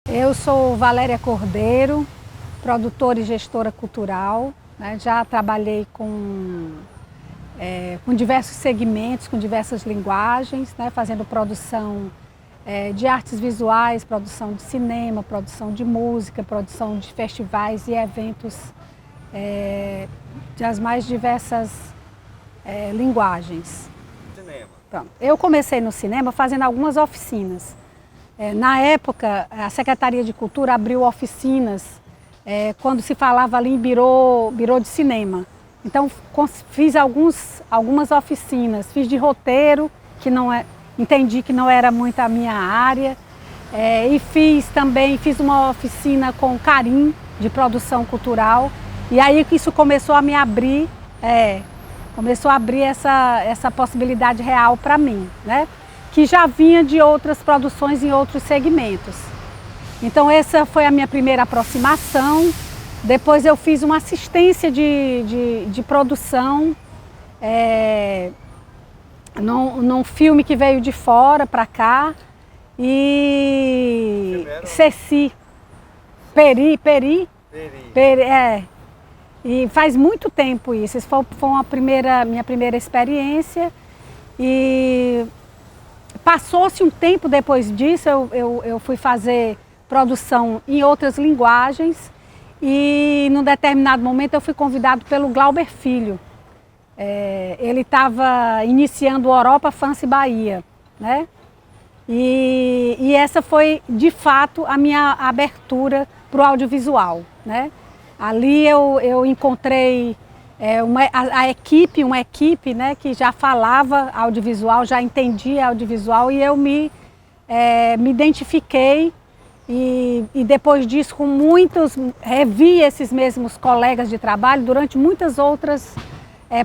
Eu sou Valéria Cordeiro, produtora e gestora cultural, né? Já trabalhei com diversos segmentos, com diversas linguagens, né? Fazendo produção de artes visuais, produção de cinema, produção de música, produção de festivais e eventos das mais diversas linguagens. Cinema. Pronto. Eu comecei no cinema fazendo algumas oficinas. Na época, a Secretaria de Cultura abriu oficinas quando se falava ali em birô de cinema. Então, fiz algumas oficinas, fiz de roteiro, que entendi que não era muito a minha área, e fiz uma oficina com o Carim, de produção cultural, e aí que isso começou a me abrir, começou a abrir essa possibilidade real para mim, né? Que já vinha de outras produções em outros segmentos. Então essa foi a minha primeira aproximação. Depois eu fiz uma assistência de produção num filme que veio de fora para cá. E Ceci, Peri. E faz muito tempo isso. Essa foi minha primeira experiência. E passou-se um tempo depois disso, eu fui fazer produção em outras linguagens e num determinado momento eu fui convidado pelo Glauber Filho. Ele estava iniciando o Europa France Bahia, né? E essa foi de fato a minha abertura para o audiovisual, né? Ali eu encontrei uma equipe, né, que já falava audiovisual, já entendia audiovisual, e eu me identifiquei e depois disso revi esses mesmos colegas de trabalho durante muitas outras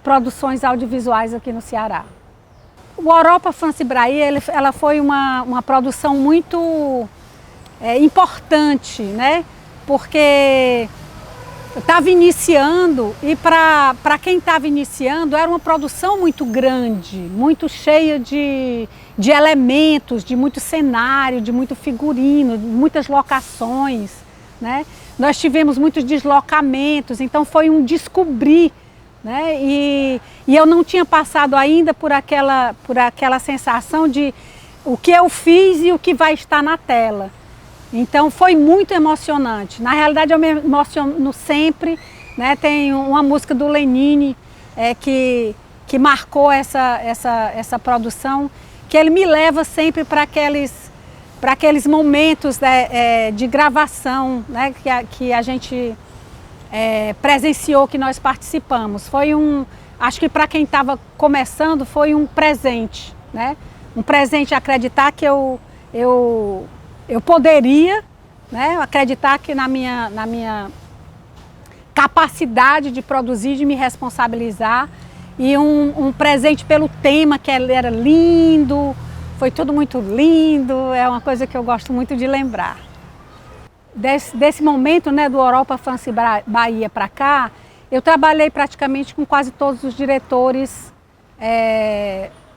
produções audiovisuais aqui no Ceará. O Europa France Bahia, ela foi uma produção muito importante, né, porque eu estava iniciando e para quem estava iniciando era uma produção muito grande, muito cheia de elementos, de muito cenário, de muito figurino, de muitas locações, né? Nós tivemos muitos deslocamentos, então foi um descobrir, né? E eu não tinha passado ainda por aquela sensação de o que eu fiz e o que vai estar na tela. Então foi muito emocionante. Na realidade eu me emociono sempre, né? Tem uma música do Lenine que marcou essa produção, que ele me leva sempre para aqueles momentos de gravação, né? Que a gente presenciou, que nós participamos. Acho que para quem estava começando foi um presente, né? Um presente acreditar que eu poderia, né, acreditar que na minha capacidade de produzir, de me responsabilizar, e um presente pelo tema, que era lindo, foi tudo muito lindo, é uma coisa que eu gosto muito de lembrar. Desse momento, né, do Europa France Bahia para cá, eu trabalhei praticamente com quase todos os diretores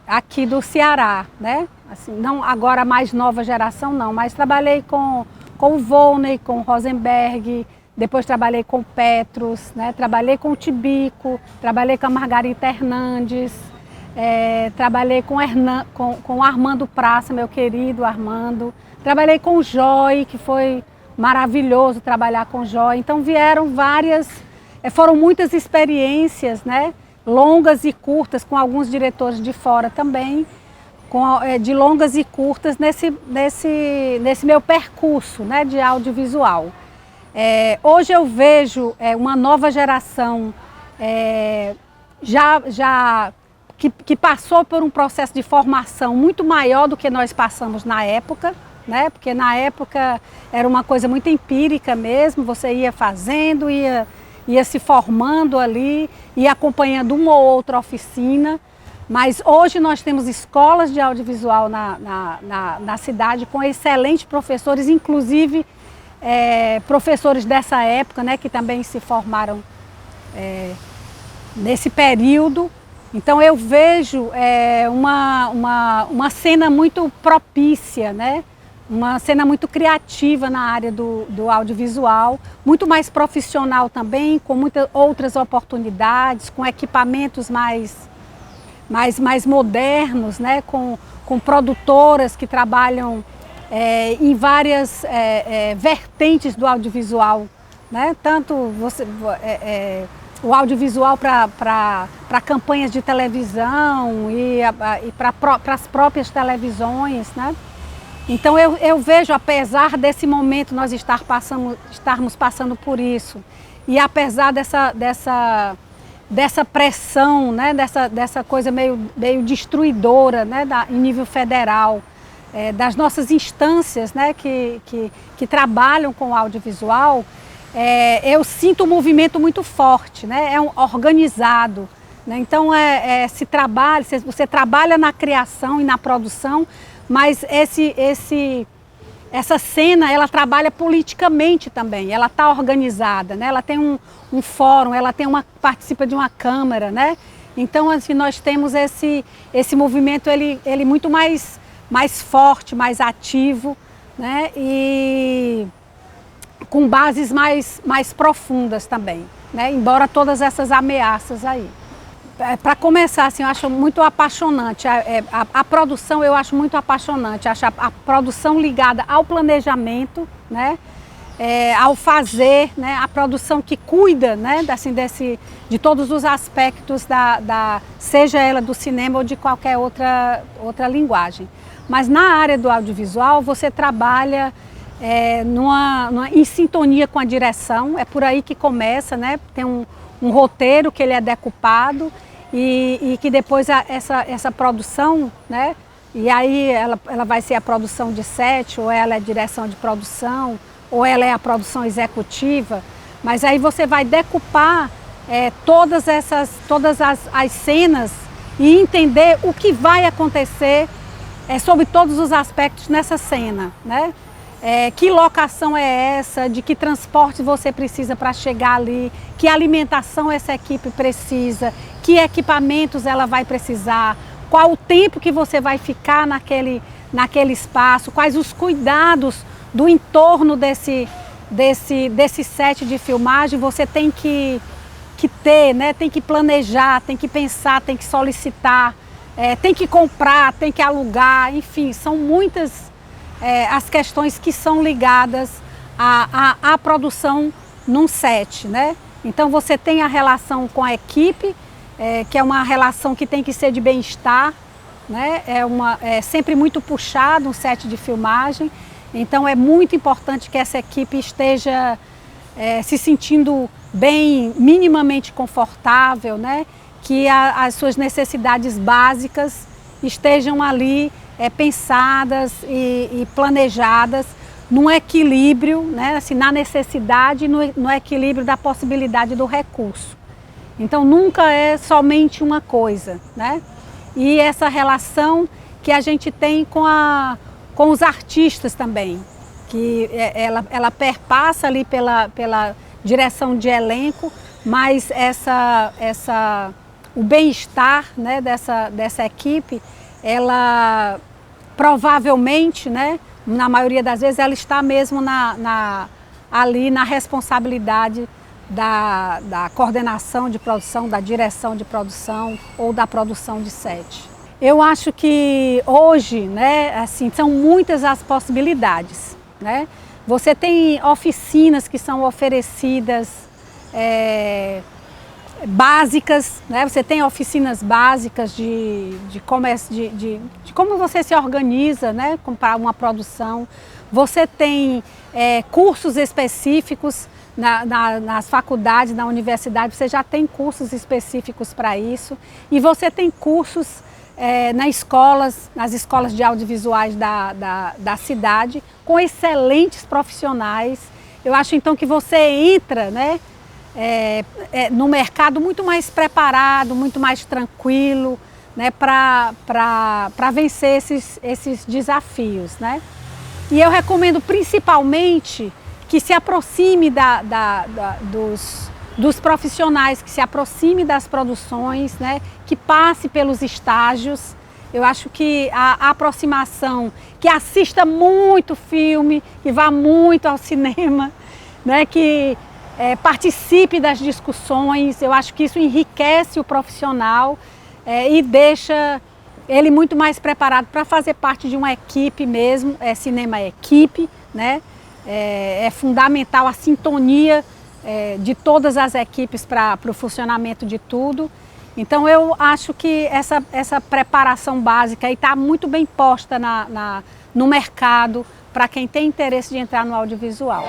aqui do Ceará, né? Assim, não agora a mais nova geração não, mas trabalhei com o Volney, com o Rosenberg, depois trabalhei com o Petros, né? Trabalhei com o Tibico, trabalhei com a Margarita Hernandes, trabalhei com o Armando Praça, meu querido Armando, trabalhei com o Joy, que foi maravilhoso trabalhar com o Joy. Então foram muitas experiências, né? Longas e curtas, com alguns diretores de fora também, de longas e curtas nesse meu percurso, né, de audiovisual. Hoje eu vejo uma nova geração que passou por um processo de formação muito maior do que nós passamos na época, né? Porque na época era uma coisa muito empírica mesmo, você ia fazendo, ia se formando ali, ia acompanhando uma ou outra oficina, mas hoje nós temos escolas de audiovisual na cidade com excelentes professores, inclusive professores dessa época, né, que também se formaram nesse período. Então eu vejo uma cena muito propícia, né, uma cena muito criativa na área do audiovisual, muito mais profissional também, com muitas outras oportunidades, com equipamentos mais modernos, né? Com produtoras que trabalham em várias vertentes do audiovisual, né? Tanto o audiovisual para campanhas de televisão e para as próprias televisões, né? Então eu vejo, apesar desse momento nós estarmos passando por isso, e apesar dessa pressão, né? dessa coisa meio destruidora, né? Em nível federal, das nossas instâncias, né? que trabalham com o audiovisual, eu sinto um movimento muito forte, né? Organizado. Né? Então você trabalha na criação e na produção, mas essa cena, ela trabalha politicamente também, ela está organizada, né? Ela tem um fórum, ela participa de uma câmara, né? Então, assim, nós temos esse movimento, ele muito mais forte, mais ativo, né? E com bases mais profundas também, né? Embora todas essas ameaças aí. Para começar, assim, eu acho muito apaixonante, a produção eu acho muito apaixonante, acho a produção ligada ao planejamento, né? Ao fazer, né? A produção que cuida, né? Assim, de todos os aspectos seja ela do cinema ou de qualquer outra linguagem. Mas na área do audiovisual você trabalha em sintonia com a direção, é por aí que começa, né? Tem um roteiro que ele é decupado e que depois essa produção, né? E aí ela vai ser a produção de set, ou ela é a direção de produção, ou ela é a produção executiva, mas aí você vai decupar todas as cenas e entender o que vai acontecer sobre todos os aspectos nessa cena, né? Que locação é essa, de que transporte você precisa para chegar ali, que alimentação essa equipe precisa, que equipamentos ela vai precisar, qual o tempo que você vai ficar naquele espaço, quais os cuidados do entorno desse set de filmagem você tem que ter, né? Tem que planejar, tem que pensar, tem que solicitar, tem que comprar, tem que alugar, enfim, são muitas as questões que são ligadas à produção num set, né? Então você tem a relação com a equipe, que é uma relação que tem que ser de bem-estar, né? É sempre muito puxado um set de filmagem, então é muito importante que essa equipe esteja se sentindo bem, minimamente confortável, né? Que as suas necessidades básicas estejam ali pensadas e planejadas num equilíbrio, né? Assim, na necessidade e no equilíbrio da possibilidade do recurso. Então nunca é somente uma coisa, né? E essa relação que a gente tem com os artistas também, que ela perpassa ali pela direção de elenco, mas o bem-estar, né, dessa equipe, ela provavelmente, né, na maioria das vezes, ela está mesmo ali na responsabilidade da coordenação de produção, da direção de produção ou da produção de set. Eu acho que hoje, né, assim, são muitas as possibilidades, né? Você tem oficinas que são oferecidas básicas, né? Você tem oficinas básicas de como você se organiza, né, para uma produção. Você tem cursos específicos nas faculdades, na universidade, você já tem cursos específicos para isso. E você tem cursos nas escolas de audiovisuais da cidade, com excelentes profissionais. Eu acho então que você entra, né, no mercado muito mais preparado, muito mais tranquilo, né, para vencer esses desafios, né? E eu recomendo principalmente que se aproxime dos profissionais, que se aproxime das produções, né, que passe pelos estágios, Eu acho que a aproximação, que assista muito filme, que vá muito ao cinema, né, que participe das discussões, eu acho que isso enriquece o profissional e deixa ele muito mais preparado para fazer parte de uma equipe mesmo. Cinema é equipe, né? É fundamental a sintonia de todas as equipes para o funcionamento de tudo. Então eu acho que essa preparação básica está muito bem posta no mercado para quem tem interesse de entrar no audiovisual.